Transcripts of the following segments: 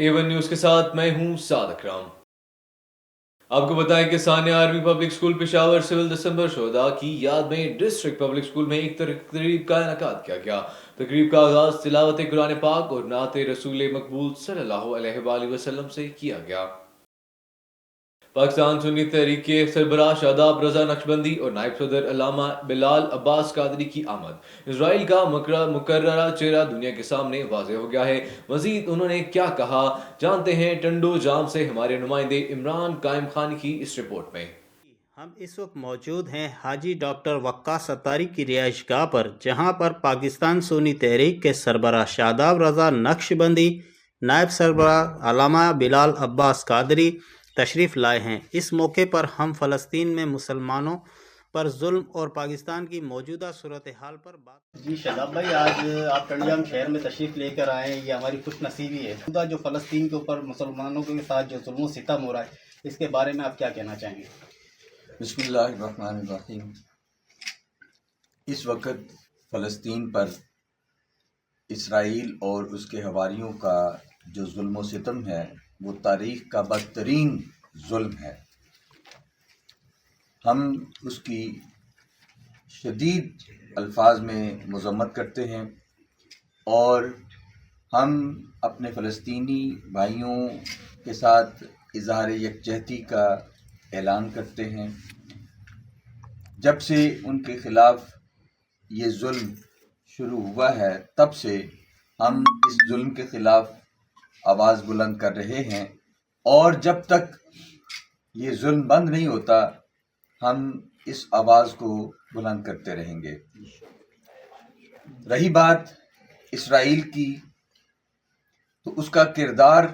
A1 news के साथ मैं हूं साद अकरम। आपको बताएं कि सानिया आर्मी पब्लिक स्कूल पेशावर सिविल दिसंबर शोहदा की याद में डिस्ट्रिक्ट पब्लिक स्कूल में एक तकरीब का इनेकाद किया गया। तकरीब का आगाज तिलावत कुरान पाक और नात रसूल मकबूल सल्लल्लाहु अलैहि वसल्लम से किया गया। पाकिस्तान सुन्नी तहरीक के सरबराह शादाब रजा नक्शबंदी और नायब सदर अल्लामा बिलाल अब्बास कादरी की आमद इजराइल का मुकर्ररा चेहरा दुनिया के सामने वाज़ेह हो गया है। मजीद उन्होंने क्या कहा, जानते हैं टंडो जाम से हमारे नुमाइंदे इमरान कायम खान की इस रिपोर्ट में। हम इस वक्त मौजूद हैं हाजी डॉक्टर वक्कास सत्तारी की रिहाइशगाह पर, जहां पर पाकिस्तान सुन्नी तहरीक के सरबराह शादाब रजा नक्शबंदी, नायब सरबराह अल्लामा बिलाल अब्बास कादरी तशरीफ़ लाए हैं। इस मौके पर हम फ़लस्तीन में मुसलमानों पर जुल्म और पाकिस्तान की मौजूदा सूरत हाल पर बात। जी शादाब भाई, आज आप टंडियाम शहर में तशरीफ़ लेकर आए हैं, ये हमारी खुश नसीबी है। जो फ़लस्तीन के ऊपर मुसलमानों के साथ जो जुल्म सितम हो रहा है, इसके बारे में आप क्या कहना चाहेंगे? बिस्मिल्लाहिर्रहमानिर्रहीम। इस वक्त फ़लस्तीन पर इसराइल और उसके हवारियों का जो जुल्म सितम है वो तारीख़ का बदतरीन जुल्म है। हम उसकी शदीद अल्फाज में मज़म्मत करते हैं और हम अपने फ़लस्तीनी भाइयों के साथ इज़हार यकजहती का ऐलान करते हैं। जब से उनके ख़िलाफ़ ये जुल्म शुरू हुआ है तब से हम इस जुल्म के ख़िलाफ़ आवाज़ बुलंद कर रहे हैं और जब तक ये जुल्म बंद नहीं होता हम इस आवाज़ को बुलंद करते रहेंगे। रही बात इसराइल की, तो उसका किरदार,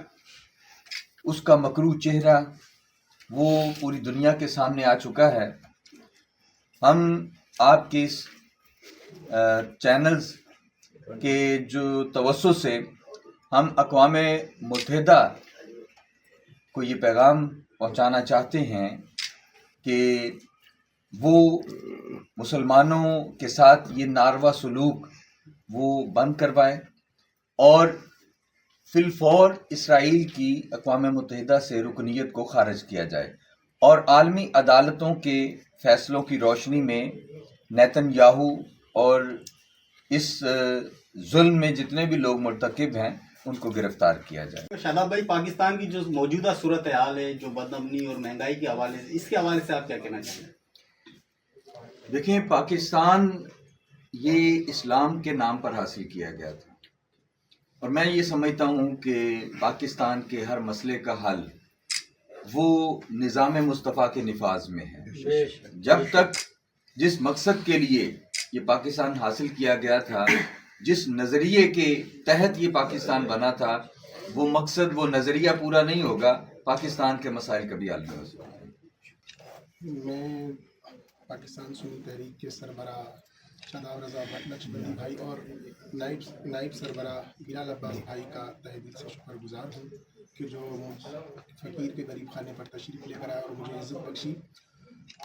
उसका मकरू चेहरा वो पूरी दुनिया के सामने आ चुका है। हम आपके इस चैनल्स के जो तवज्जो से हम अक़वाम मुत्तहिदा को ये पैगाम पहुंचाना चाहते हैं कि वो मुसलमानों के साथ ये नारवा सलूक वो बंद करवाए और फिलफौर इसराइल की अक़वाम मुत्तहिदा से रुकनीत को खारिज किया जाए और आलमी अदालतों के फ़ैसलों की रोशनी में नेतन्याहू और इस जुल्म में जितने भी लोग मुर्तकिब हैं उनको गिरफ्तार किया जाए। शादाब भाई, पाकिस्तान की जो मौजूदा सूरत हाल है, जो बदअमनी और महंगाई के हवाले से, इसके हवाले से आप क्या कहना चाहेंगे? देखिए, पाकिस्तान ये इस्लाम के नाम पर हासिल किया गया था और मैं ये समझता हूँ कि पाकिस्तान के हर मसले का हल वो निज़ाम मुस्तफ़ा के निफाज में है। जब तक जिस मकसद के लिए ये पाकिस्तान हासिल किया गया था, जिस नज़रिए के तहत ये पाकिस्तान बना था, वो मकसद, वो नज़रिया पूरा नहीं होगा, पाकिस्तान के मसाइल कभी हल नहीं हो सकते। मैं पाकिस्तान सुन्नी तहरीक के सरबराह शादाब रजा नक्शबंदी भाई और नाइब सरबराह बिलाल अब्बास भाई का तहे दिल से शुक्रगुजार हूँ कि जो फ़कीर के गरीब खाने पर तशरीफ़ लेकर आया और मुझे इज़्ज़त बख्शी।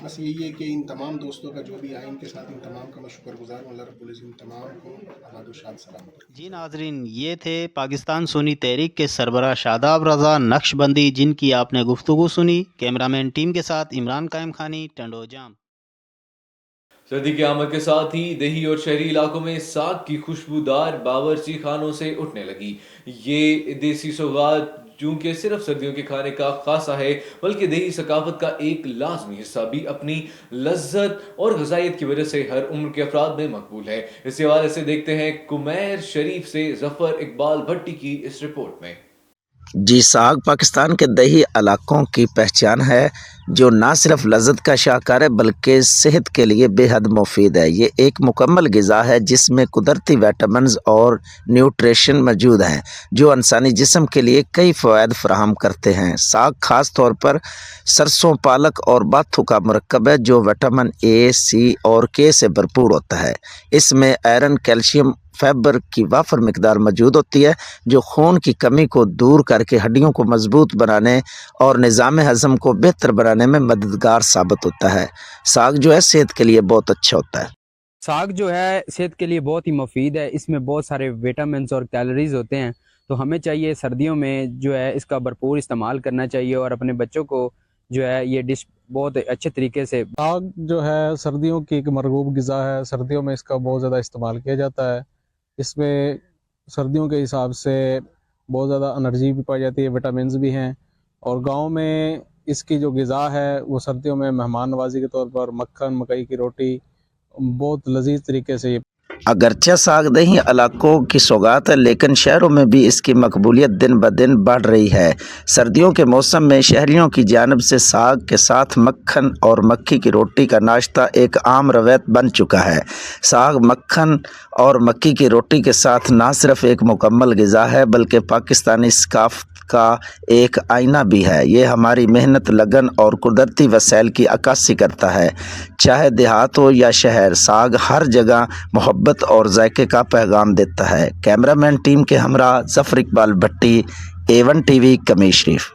बस यही है कि इन तमाम दोस्तों का जो भी आए, इनके साथ इन तमाम का मैं शुक्रगुजार हूँ। अल्लाह रब्बुल इज़्ज़त तमाम को आबाद और शाद सलामत। जी नाज़रीन, ये थे पाकिस्तान सुन्नी तहरीक के सरबराह शादाब रजा नक्शबंदी, जिनकी आपने गुफ्तगू सुनी। कैमरामैन टीम के साथ इमरान कायम खानी, टंडो जाम। सर्दी की आमद के साथ ही देही और शहरी इलाकों में साग की खुशबूदार बावर्ची खानों से उठने लगी। ये देसी सौगात चूँकि सिर्फ सर्दियों के खाने का खासा है, बल्कि देही सकाफत का एक लाजमी हिस्सा भी अपनी लज्जत और ग़िज़ाइयत की वजह से हर उम्र के अफराद में मकबूल है। इस हवाले से देखते हैं कुमैर शरीफ से ज़फ़र इकबाल भट्टी की इस रिपोर्ट में। जी, साग पाकिस्तान के दही इलाकों की पहचान है, जो ना सिर्फ लज़्ज़त का शाहकार है बल्कि सेहत के लिए बेहद मुफीद है। ये एक मुकम्मल ग़िज़ा है जिसमें कुदरती विटामिन्स और न्यूट्रिशन मौजूद हैं, जो इंसानी जिस्म के लिए कई फ़वाइद फराहम करते हैं। साग ख़ास तौर पर सरसों, पालक और बाथू का मरकब है, जो विटामिन ए, सी और के से भरपूर होता है। इसमें आयरन, कैल्शियम, फाइबर की वाफर मिकदार मौजूद होती है, जो खून की कमी को दूर करके हड्डियों को मजबूत बनाने और निज़ाम हज़म को बेहतर बनाने में मददगार साबित होता है। साग जो है सेहत के लिए बहुत अच्छा होता है। साग जो है सेहत के लिए बहुत ही मुफीद है। इसमें बहुत सारे विटामिन्स और कैलोरीज होते हैं, تو ہمیں چاہیے سردیوں میں جو ہے اس کا بھرپور استعمال کرنا چاہیے اور اپنے بچوں کو جو ہے یہ ڈش بہت اچھے طریقے سے. ساگ جو ہے سردیوں کی ایک مرغوب غذا ہے. سردیوں میں اس کا بہت زیادہ استعمال کیا جاتا ہے. اس میں سردیوں کے حساب سے بہت زیادہ انرجی بھی پائی جاتی ہے, وٹامنز بھی ہیں. اور گاؤں میں اس کی جو غذا ہے وہ سردیوں میں مہمان نوازی کے طور پر مکھن مکئی کی روٹی بہت لذیذ طریقے سے. اگرچہ ساگ دیہی علاقوں کی سوغات ہے لیکن شہروں میں بھی اس کی مقبولیت دن بدن بڑھ رہی ہے. سردیوں کے موسم میں شہریوں کی جانب سے ساگ کے ساتھ مکھن اور مکھی کی روٹی کا ناشتہ ایک عام روایت بن چکا ہے. ساگ مکھن اور مکھی کی روٹی کے ساتھ نہ صرف ایک مکمل غذا ہے بلکہ پاکستانی ثقافت کا ایک آئینہ بھی ہے. یہ ہماری محنت, لگن اور قدرتی وسائل کی عکاسی کرتا ہے. چاہے دیہات ہو یا شہر, ساگ ہر جگہ محبت اور ذائقے کا پیغام دیتا ہے. کیمرہ مین ٹیم کے ہمراہ ظفر اقبال بھٹی, A1 TV, کمی شریف.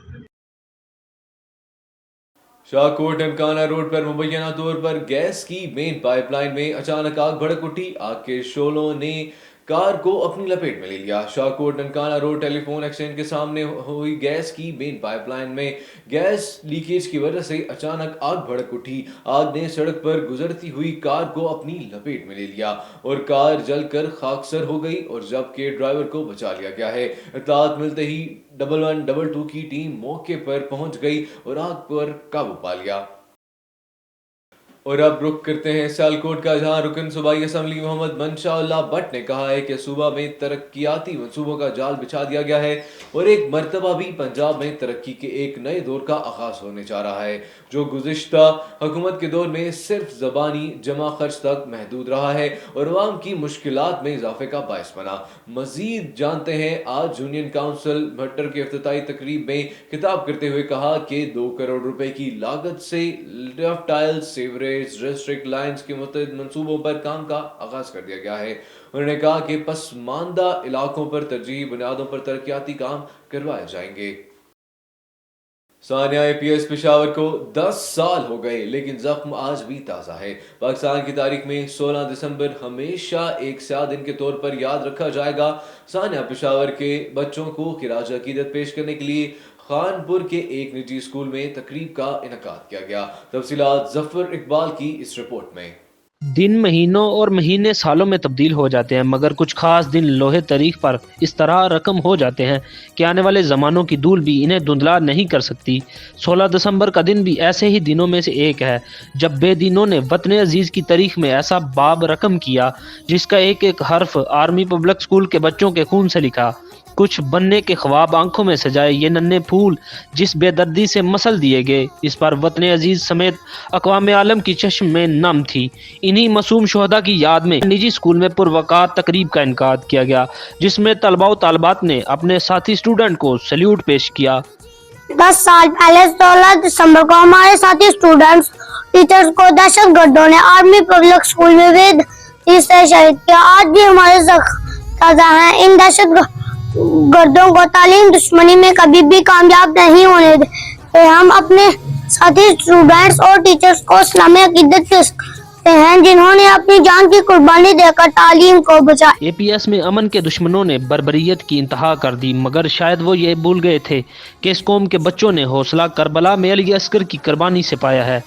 شاہکوٹ امکانہ روڈ پر مبینہ طور پر گیس کی مین پائپ لائن میں اچانک آگ بھڑک اٹھی. آگ کے شعلوں نے کار کو اپنی لپیٹ میں لے لیا. شاہکوٹ ننکانہ روڈ ٹیلی فون ایکسچینج کے سامنے ہوئی گیس کی مین پائپ لائن میں گیس لیکیج کی وجہ سے اچانک آگ بھڑک اٹھی. آگ نے سڑک پر گزرتی ہوئی کار کو اپنی لپیٹ میں لے لیا اور کار جل کر خاکسر ہو گئی اور جبکہ ڈرائیور کو بچا لیا گیا ہے. اطلاعات ملتے ہی 1122 کی ٹیم موقع پر پہنچ گئی اور آگ پر قابو پا لیا. اور اب رخ کرتے ہیں سیالکوٹ کا, جہاں رکن صوبائی اسمبلی محمد منشاء اللہ بٹ نے کہا ہے کہ صوبہ میں ترقیاتی منصوبوں کا جال بچھا دیا گیا ہے اور ایک مرتبہ بھی پنجاب میں ترقی کے ایک نئے دور کا آغاز ہونے جا رہا ہے جو گزشتہ حکومت کے دور میں صرف زبانی جمع خرچ تک محدود رہا ہے اور عوام کی مشکلات میں اضافے کا باعث بنا. مزید جانتے ہیں آج یونین کونسل بھٹر کے افتتاحی تقریب میں خطاب کرتے ہوئے کہا کہ 2 کروڑ روپے کی لاگت سے left tile sewerage district lines کے متعدد منصوبوں پر کام کا آغاز کر دیا گیا ہے. انہوں نے کہا کہ پسماندہ علاقوں پر ترجیحی بنیادوں پر ترقیاتی کام کروائے جائیں گے. ثانیہ APS پشاور کو 10 سال ہو گئے لیکن زخم آج بھی تازہ ہے. پاکستان کی تاریخ میں 16 دسمبر ہمیشہ ایک سیاہ دن کے طور پر یاد رکھا جائے گا. ثانیہ پشاور کے بچوں کو خراج عقیدت پیش کرنے کے لیے خانپور کے ایک نجی اسکول میں تقریب کا انعقاد کیا گیا. تفصیلات ظفر اقبال کی اس رپورٹ میں. دن مہینوں اور مہینے سالوں میں تبدیل ہو جاتے ہیں مگر کچھ خاص دن لوہے تاریخ پر اس طرح رقم ہو جاتے ہیں کہ آنے والے زمانوں کی دھول بھی انہیں دھندلا نہیں کر سکتی. 16 دسمبر کا دن بھی ایسے ہی دنوں میں سے ایک ہے جب بے دینوں نے وطن عزیز کی تاریخ میں ایسا باب رقم کیا جس کا ایک ایک حرف آرمی پبلک اسکول کے بچوں کے خون سے لکھا. کچھ بننے کے خواب آنکھوں میں سجائے یہ ننھے پھول جس بے دردی سے مسل دیے گئے, اس پر وطن عزیز سمیت اقوام عالم کی چشم میں نم تھی. انہی معصوم شہداء کی یاد میں نجی اسکول میں پروقار تقریب کا انعقاد کیا گیا جس میں طلباء و طالبات نے اپنے ساتھی اسٹوڈنٹ کو سلیوٹ پیش کیا. 10 سال پہلے 16 دسمبر کو ہمارے ساتھی اسٹوڈنٹس ٹیچرز کو دہشت گردوں نے آرمی پبلک اسکول میں سے شہید کیا. آج بھی ہمارے زخم تازہ ہیں. ان دہشت گردوں کو تعلیم دشمنی میں کبھی بھی کامیاب نہیں ہونے دے. ہم اپنے ساتھی اسٹوڈنٹس اور ٹیچرز کو اسلامی عقیدت پیش کرتے ہیں جنہوں نے اپنی جان کی قربانی دے کر تعلیم کو بچایا. APS میں امن کے دشمنوں نے بربریت کی انتہا کر دی مگر شاید وہ یہ بھول گئے تھے کہ اس قوم کے بچوں نے حوصلہ کربلا میں علی اصغر کی قربانی سے پایا ہے.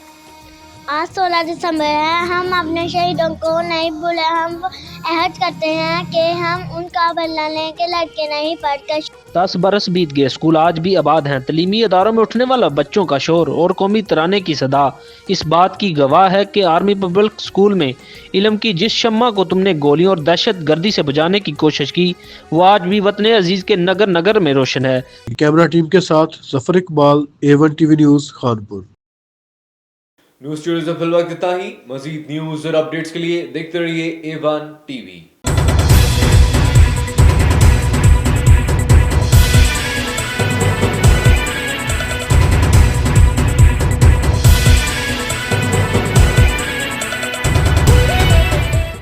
آج 16 دسمبر ہے. ہم اپنے شہیدوں کو نہیں بھولے. ہم عہد کرتے ہیں کہ ہم ان کا بدلہ لیں کہ لڑکے نہیں پڑھ کر. 10 برس بیت گئے, اسکول آج بھی آباد ہیں. تعلیمی اداروں میں اٹھنے والا بچوں کا شور اور قومی ترانے کی صدا اس بات کی گواہ ہے کہ آرمی پبلک اسکول میں علم کی جس شمع کو تم نے گولیوں اور دہشت گردی سے بجانے کی کوشش کی وہ آج بھی وطن عزیز کے نگر نگر میں روشن ہے. کیمرہ ٹیم کے ساتھ Zafar Iqbal, A1 TV news, Khanpur. News studio سے فی الوقت اتنا ہی. مزید نیوز اور اپڈیٹس کے لیے دیکھتے رہیے A1 TV.